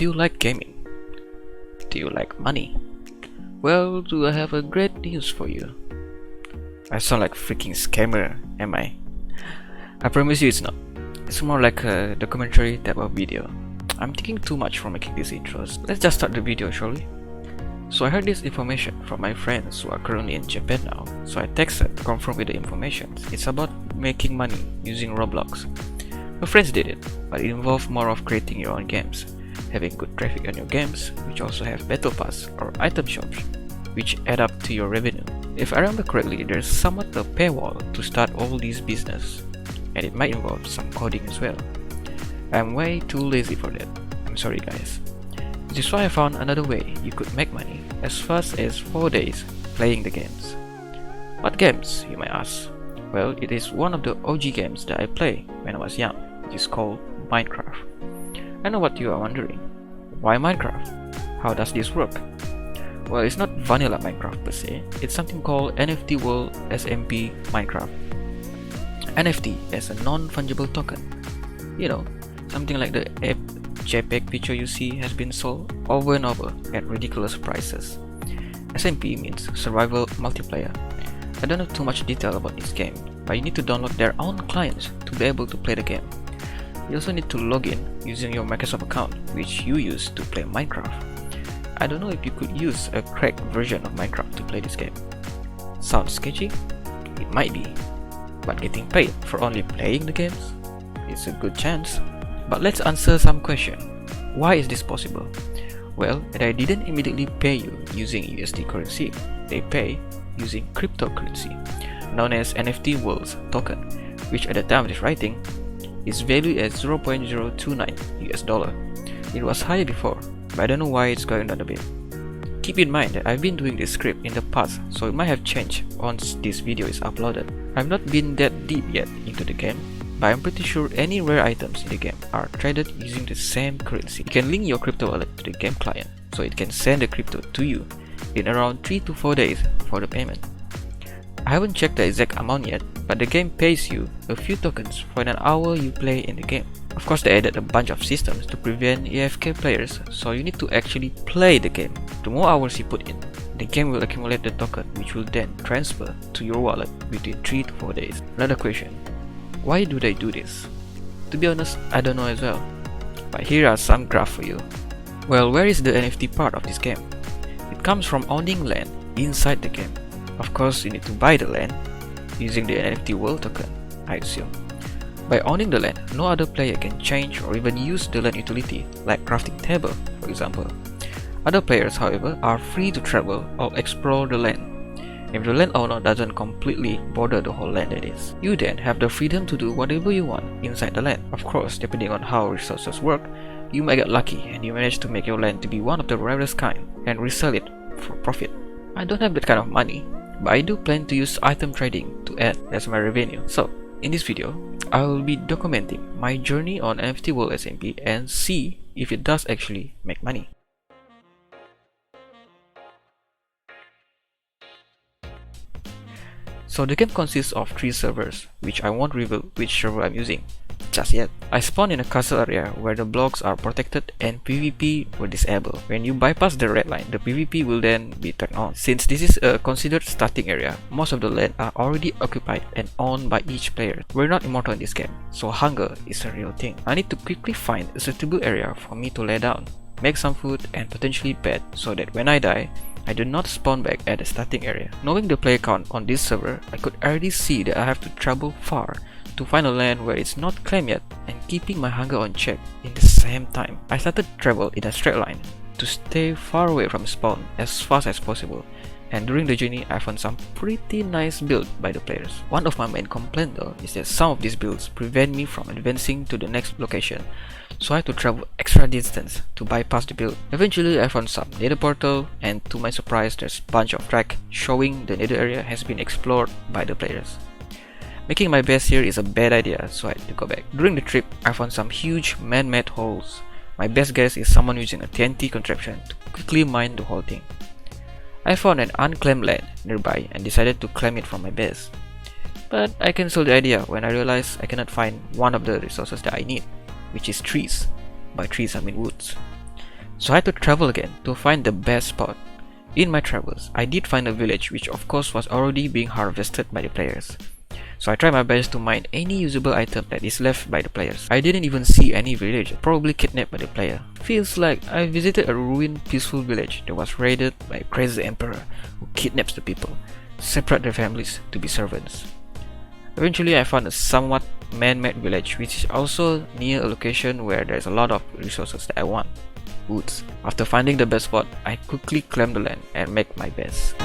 Do you like gaming? Do you like money? Well, do I have a great news for you. I sound like a freaking scammer, am I? I promise you it's not. It's more like a documentary type of video. I'm thinking too much for making these intros. Let's just start the video, shall we? So I heard this information from my friends who are currently in Japan now, so I texted to confirm with the information. It's about making money using Roblox. My friends did it, but it involved more of creating your own games, having good traffic on your games, which also have battle pass or item shops, which add up to your revenue. If I remember correctly, there's somewhat a paywall to start all these business, and it might involve some coding as well. I'm way too lazy for that. I'm sorry guys. This is why I found another way you could make money as fast as 4 days playing the games. What games, you might ask? Well, it is one of the OG games that I played when I was young, which is called Minecraft. I know what you are wondering. Why Minecraft? How does this work? Well, it's not vanilla Minecraft per se, it's something called NFT World SMP Minecraft. NFT is a non-fungible token. You know, something like the JPEG picture you see has been sold over and over at ridiculous prices. SMP means Survival Multiplayer. I don't know too much detail about this game, but you need to download their own clients to be able to play the game. You also need to log in using your Microsoft account, which you use to play Minecraft. I don't know if you could use a cracked version of Minecraft to play this game. Sounds sketchy? It might be, but getting paid for only playing the games? It's a good chance. But let's answer some question. Why is this possible? Well, they didn't immediately pay you using USD currency. They pay using cryptocurrency, known as NFT Worlds token, which at the time of this writing is valued at 0.029 US dollar. It was higher before, but I don't know why it's going down a bit. Keep in mind that I've been doing this script in the past, so it might have changed once this video is uploaded. I've not been that deep yet into the game, but I'm pretty sure any rare items in the game are traded using the same currency. You can link your crypto wallet to the game client, so it can send the crypto to you in around 3 to 4 days for the payment. I haven't checked the exact amount yet, but the game pays you a few tokens for an hour you play in the game. Of course, they added a bunch of systems to prevent AFK players, so you need to actually play the game. The more hours you put in, the game will accumulate the token, which will then transfer to your wallet within 3 to 4 days. Another question. Why do they do this? To be honest, I don't know as well. But here are some graphs for you. Well, where is the NFT part of this game? It comes from owning land inside the game. Of course, you need to buy the land using the NFT World token, I assume. By owning the land, no other player can change or even use the land utility, like crafting table, for example. Other players, however, are free to travel or explore the land. If the landowner doesn't completely border the whole land, that is, you then have the freedom to do whatever you want inside the land. Of course, depending on how resources work, you might get lucky and you manage to make your land to be one of the rarest kind and resell it for profit. I don't have that kind of money, but I do plan to use item trading to add as my revenue. So, in this video, I will be documenting my journey on NFT World SMP and see if it does actually make money. So the game consists of 3 servers, which I won't reveal which server I'm using just yet. I spawn in a castle area where the blocks are protected and PvP will disable. When you bypass the red line, the PvP will then be turned on. Since this is a considered starting area, most of the land are already occupied and owned by each player. We're not immortal in this game, so hunger is a real thing. I need to quickly find a suitable area for me to lay down, make some food and potentially bed so that when I die, I do not spawn back at the starting area. Knowing the player count on this server, I could already see that I have to travel far to find a land where it's not claimed yet and keeping my hunger on check in the same time. I started to travel in a straight line to stay far away from spawn as fast as possible, and during the journey I found some pretty nice builds by the players. One of my main complaints though is that some of these builds prevent me from advancing to the next location, so I had to travel extra distance to bypass the build. Eventually I found some nether portal, and to my surprise there's a bunch of track showing the nether area has been explored by the players. Making my base here is a bad idea, so I had to go back. During the trip I found some huge man-made holes. My best guess is someone using a TNT contraption to quickly mine the whole thing. I found an unclaimed land nearby and decided to claim it from my base. But I cancelled the idea when I realized I cannot find one of the resources that I need, which is trees. By trees I mean woods. So I had to travel again to find the best spot. In my travels, I did find a village which of course was already being harvested by the players. So I tried my best to mine any usable item that is left by the players. I didn't even see any village, probably kidnapped by the player. Feels like I visited a ruined peaceful village that was raided by a crazy emperor who kidnaps the people, separate their families to be servants. Eventually I found a somewhat man-made village which is also near a location where there's a lot of resources that I want. Woods. After finding the best spot, I quickly claim the land and make my best.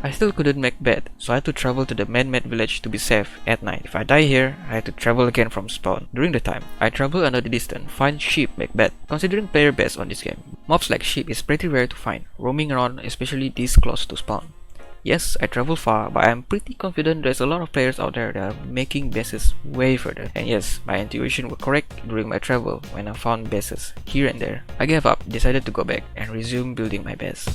I still couldn't make bed, so I had to travel to the man-made village to be safe at night. If I die here, I had to travel again from spawn. During the time, I travel another distance, find sheep, make bed. Considering player base on this game, mobs like sheep is pretty rare to find, roaming around especially this close to spawn. Yes, I travel far, but I'm pretty confident there's a lot of players out there that are making bases way further. And yes, my intuition was correct during my travel when I found bases here and there. I gave up, decided to go back and resume building my base.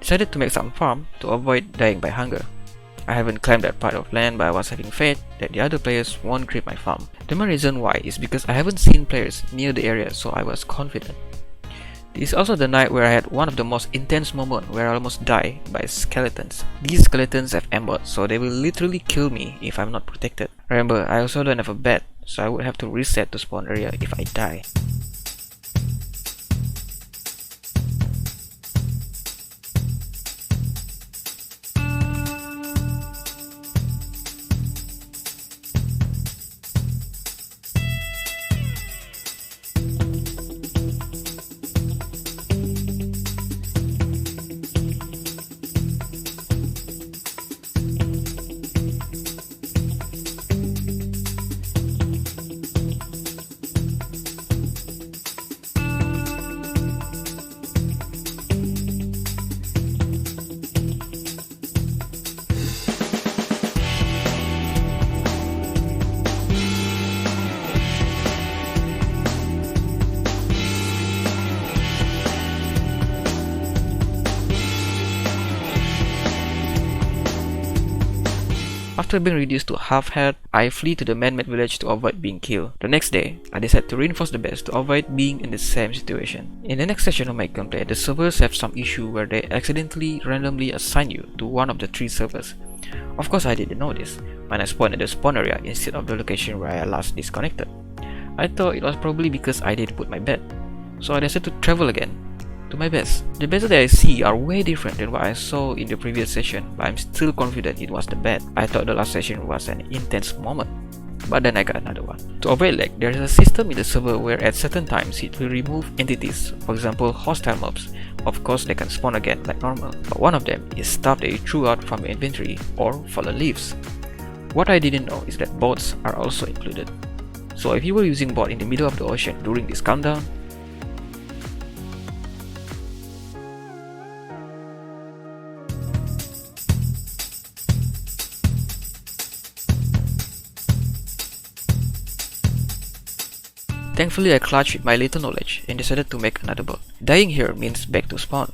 Decided to make some farm to avoid dying by hunger. I haven't claimed that part of land, but I was having faith that the other players won't creep my farm. The main reason why is because I haven't seen players near the area, so I was confident. This is also the night where I had one of the most intense moments where I almost died by skeletons. These skeletons have aimbot, so they will literally kill me if I'm not protected. Remember, I also don't have a bed, so I would have to reset the spawn area if I die. After being reduced to half health, I flee to the man-made village to avoid being killed. The next day, I decided to reinforce the base to avoid being in the same situation. In the next session of my gameplay, the servers have some issue where they accidentally randomly assign you to one of the 3 servers. Of course, I didn't know this when I spawned at the spawn area instead of the location where I last disconnected. I thought it was probably because I didn't put my bed, so I decided to travel again to my base. The bases that I see are way different than what I saw in the previous session, but I'm still confident it was the bed. I thought the last session was an intense moment, but then I got another one. To avoid lag, there is a system in the server where at certain times it will remove entities, for example hostile mobs. Of course they can spawn again like normal, but one of them is stuff that you threw out from your inventory or fallen leaves. What I didn't know is that bots are also included. So if you were using bot in the middle of the ocean during this countdown, thankfully I clutched with my little knowledge and decided to make another boat. Dying here means back to spawn.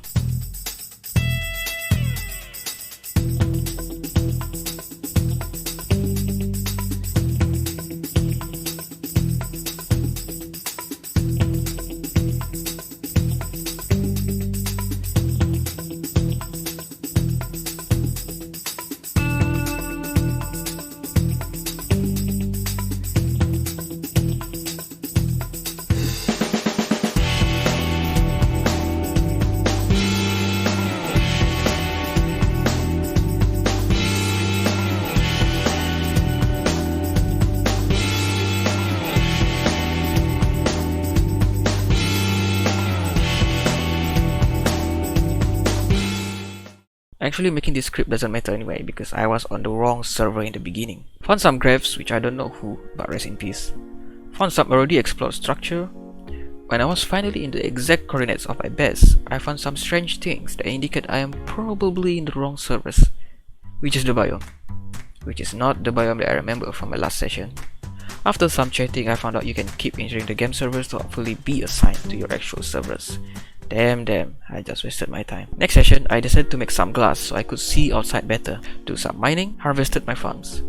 Actually, making this script doesn't matter anyway because I was on the wrong server in the beginning. Found some graves which I don't know who, but rest in peace. Found some already explored structure. When I was finally in the exact coordinates of my base, I found some strange things that indicate I am probably in the wrong servers, which is the biome, which is not the biome that I remember from my last session. After some chatting, I found out you can keep entering the game servers to hopefully be assigned to your actual servers. Damn, I just wasted my time. Next session, I decided to make some glass so I could see outside better. Do some mining, harvested my farms.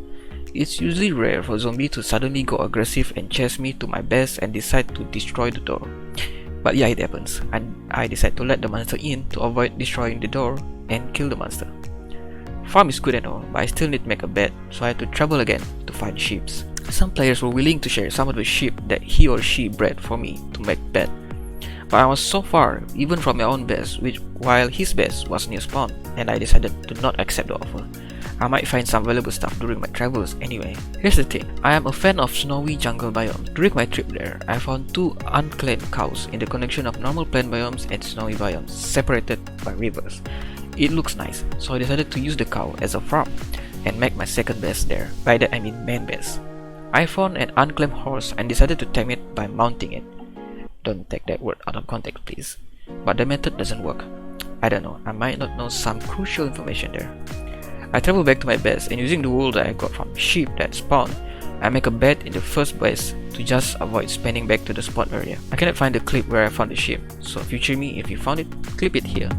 It's usually rare for zombie to suddenly go aggressive and chase me to my base and decide to destroy the door. But yeah, it happens, and I decide to let the monster in to avoid destroying the door and kill the monster. Farm is good and all, but I still need to make a bed, so I had to travel again to find sheep. Some players were willing to share some of the sheep that he or she bred for me to make bed. But I was so far, even from my own base, while his base was near spawn, and I decided to not accept the offer. I might find some valuable stuff during my travels anyway. Here's the thing, I am a fan of snowy jungle biomes. During my trip there, I found 2 unclaimed cows in the connection of normal plain biomes and snowy biomes, separated by rivers. It looks nice, so I decided to use the cow as a farm and make my second base there. By that I mean main base. I found an unclaimed horse and decided to tame it by mounting it. Don't take that word out of context please. But the method doesn't work. I don't know, I might not know some crucial information there. I travel back to my base and using the wool that I got from sheep that spawn, I make a bed in the first base to just avoid spanning back to the spawn area. I cannot find the clip where I found the sheep, so future me, if you found it, clip it here.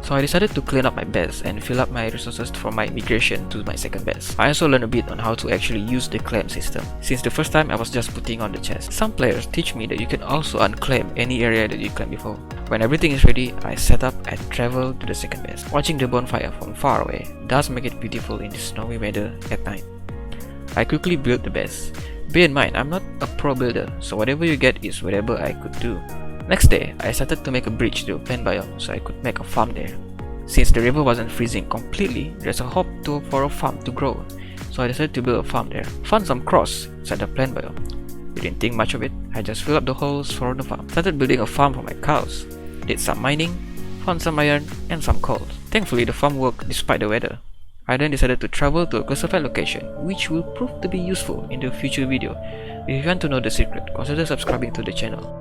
So I decided to clean up my base and fill up my resources for my migration to my second base. I also learned a bit on how to actually use the claim system, since the first time I was just putting on the chest. Some players teach me that you can also unclaim any area that you claimed before. When everything is ready, I set up and travel to the second base. Watching the bonfire from far away does make it beautiful in the snowy weather at night. I quickly built the base. Bear in mind, I'm not a pro builder, so whatever you get is whatever I could do. Next day, I started to make a bridge to a plain biome so I could make a farm there. Since the river wasn't freezing completely, there's a hope for a farm to grow, so I decided to build a farm there. Found some cross inside the plain biome. Didn't think much of it, I just filled up the holes for the farm. Started building a farm for my cows. Did some mining, found some iron and some coal. Thankfully the farm worked despite the weather. I then decided to travel to a classified location, which will prove to be useful in the future video. If you want to know the secret, consider subscribing to the channel.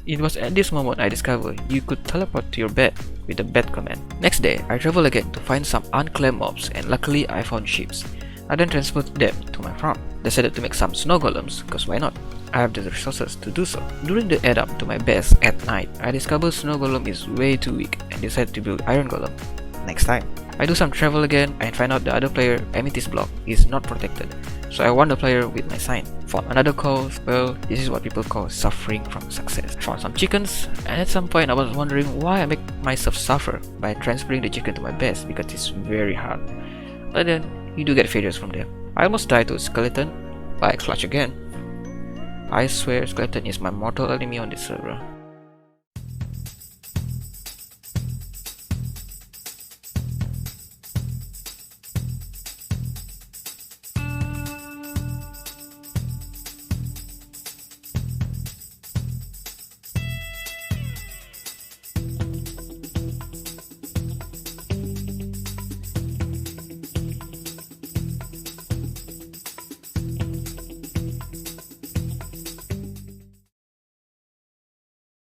It was at this moment I discovered you could teleport to your bed with the bed command. Next day, I traveled again to find some unclaimed mobs and luckily I found sheep. I then transported them to my farm. Decided to make some snow golems, cause why not? I have the resources to do so. During the add up to my base at night, I discovered snow golem is way too weak and decided to build iron golem. Next time, I do some travel again and find out the other player amethyst block is not protected. So I won the player with my sign. Found another cause, well, this is what people call suffering from success. Found some chickens, and at some point I was wondering why I make myself suffer by transferring the chicken to my base because it's very hard. But then, you do get failures from them. I almost died to a skeleton, but I clutch again. I swear skeleton is my mortal enemy on this server.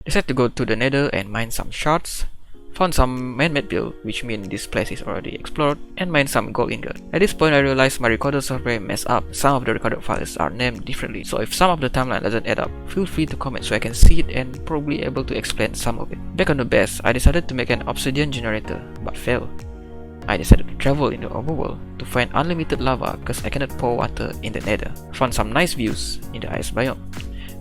Decided to go to the nether and mine some shards. Found some man-made build, which means this place is already explored, and mine some gold ingot. At this point I realized my recorder software messed up. Some of the recorded files are named differently, so if some of the timeline doesn't add up, feel free to comment so I can see it and probably able to explain some of it. Back on the base, I decided to make an obsidian generator, but failed. I decided to travel in the overworld to find unlimited lava because I cannot pour water in the nether. Found some nice views in the ice biome,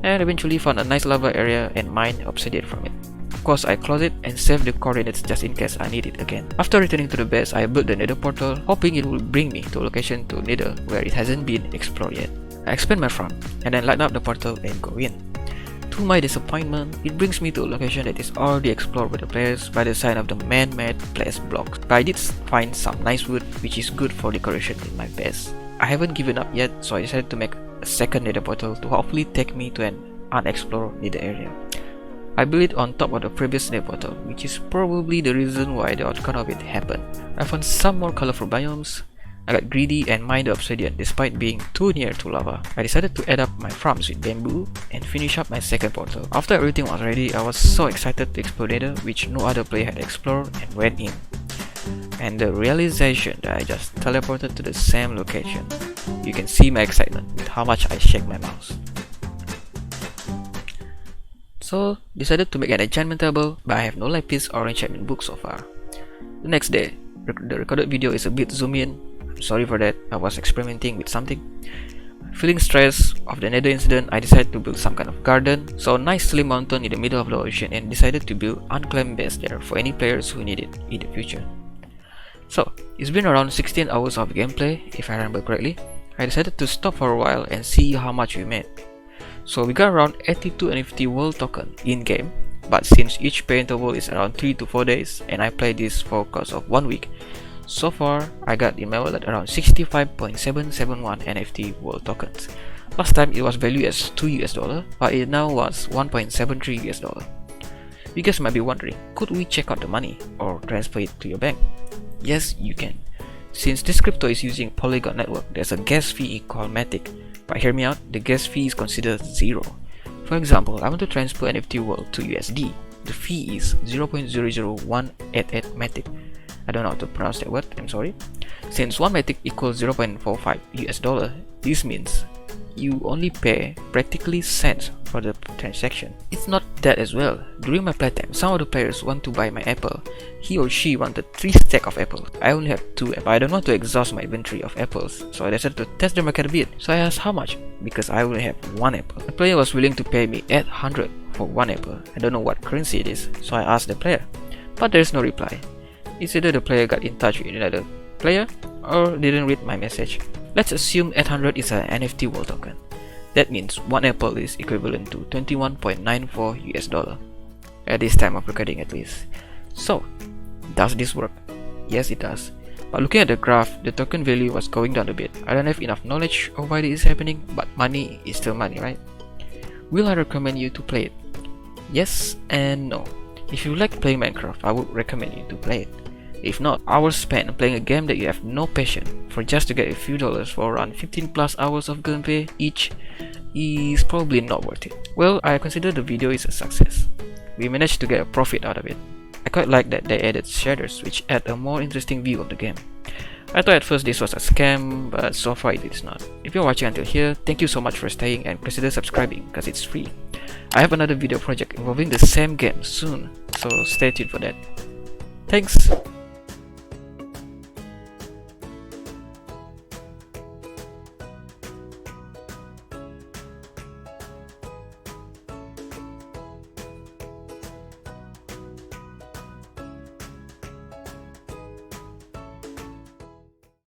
and eventually found a nice lava area and mined obsidian from it. Of course, I closed it and saved the coordinates just in case I need it again. After returning to the base, I built the nether portal, hoping it would bring me to a location to nether where it hasn't been explored yet. I expand my farm and then light up the portal and go in. To my disappointment, it brings me to a location that is already explored by the players by the sign of the man-made place blocks. But I did find some nice wood which is good for decoration in my base. I haven't given up yet, so I decided to make a second nether portal to hopefully take me to an unexplored nether area. I built it on top of the previous nether portal, which is probably the reason why the outcome of it happened. I found some more colorful biomes. I got greedy and mined the obsidian despite being too near to lava. I decided to add up my farms with bamboo and finish up my second portal. After everything was ready, I was so excited to explore nether, which no other player had explored, and went in. And the realization that I just teleported to the same location. You can see my excitement with how much I shake my mouse. So, decided to make an enchantment table, but I have no lapis or enchantment book so far. The next day, the recorded video is a bit zoom in. I'm sorry for that, I was experimenting with something. Feeling stressed of the nether incident, I decided to build some kind of garden. Saw a nice slim mountain in the middle of the ocean and decided to build unclaimed base there for any players who need it in the future. So, it's been around 16 hours of gameplay, if I remember correctly. I decided to stop for a while and see how much we made. So we got around 82 NFT world token in-game, but since each pay interval is around 3 to 4 days and I played this for a course of 1 week, so far I got in my wallet around 65.771 NFT world tokens. Last time it was valued as $2, but it now was $1.73. You guys might be wondering, could we check out the money or transfer it to your bank? Yes, you can. Since this crypto is using Polygon network, there's a gas fee called Matic. But hear me out, the gas fee is considered zero. For example, I want to transfer NFT world to USD. The fee is 0.00188 Matic. I don't know how to pronounce that word, I'm sorry. Since 1 Matic equals $0.45, this means you only pay practically cents for the transaction. It's not that as well. During my playtime, some of the players want to buy my apple. He or she wanted 3 stacks of apples. I only have 2, but I don't want to exhaust my inventory of apples, so I decided to test the market a bit. So I asked how much, because I only have 1 apple. The player was willing to pay me 800 for 1 apple. I don't know what currency it is, so I asked the player, but there's no reply. It's either the player got in touch with another player or didn't read my message. Let's assume 800 is an NFT world token. That means 1 apple is equivalent to $21.94 at this time of recording at least. So, does this work? Yes, it does. But looking at the graph, the token value was going down a bit. I don't have enough knowledge of why this is happening, but money is still money, right? Will I recommend you to play it? Yes and no. If you like playing Minecraft, I would recommend you to play it. If not, hours spent playing a game that you have no passion for just to get a few dollars for around 15 plus hours of gameplay each is probably not worth it. Well, I consider the video is a success. We managed to get a profit out of it. I quite like that they added shaders which add a more interesting view of the game. I thought at first this was a scam, but so far it is not. If you're watching until here, thank you so much for staying and consider subscribing because it's free. I have another video project involving the same game soon, so stay tuned for that. Thanks!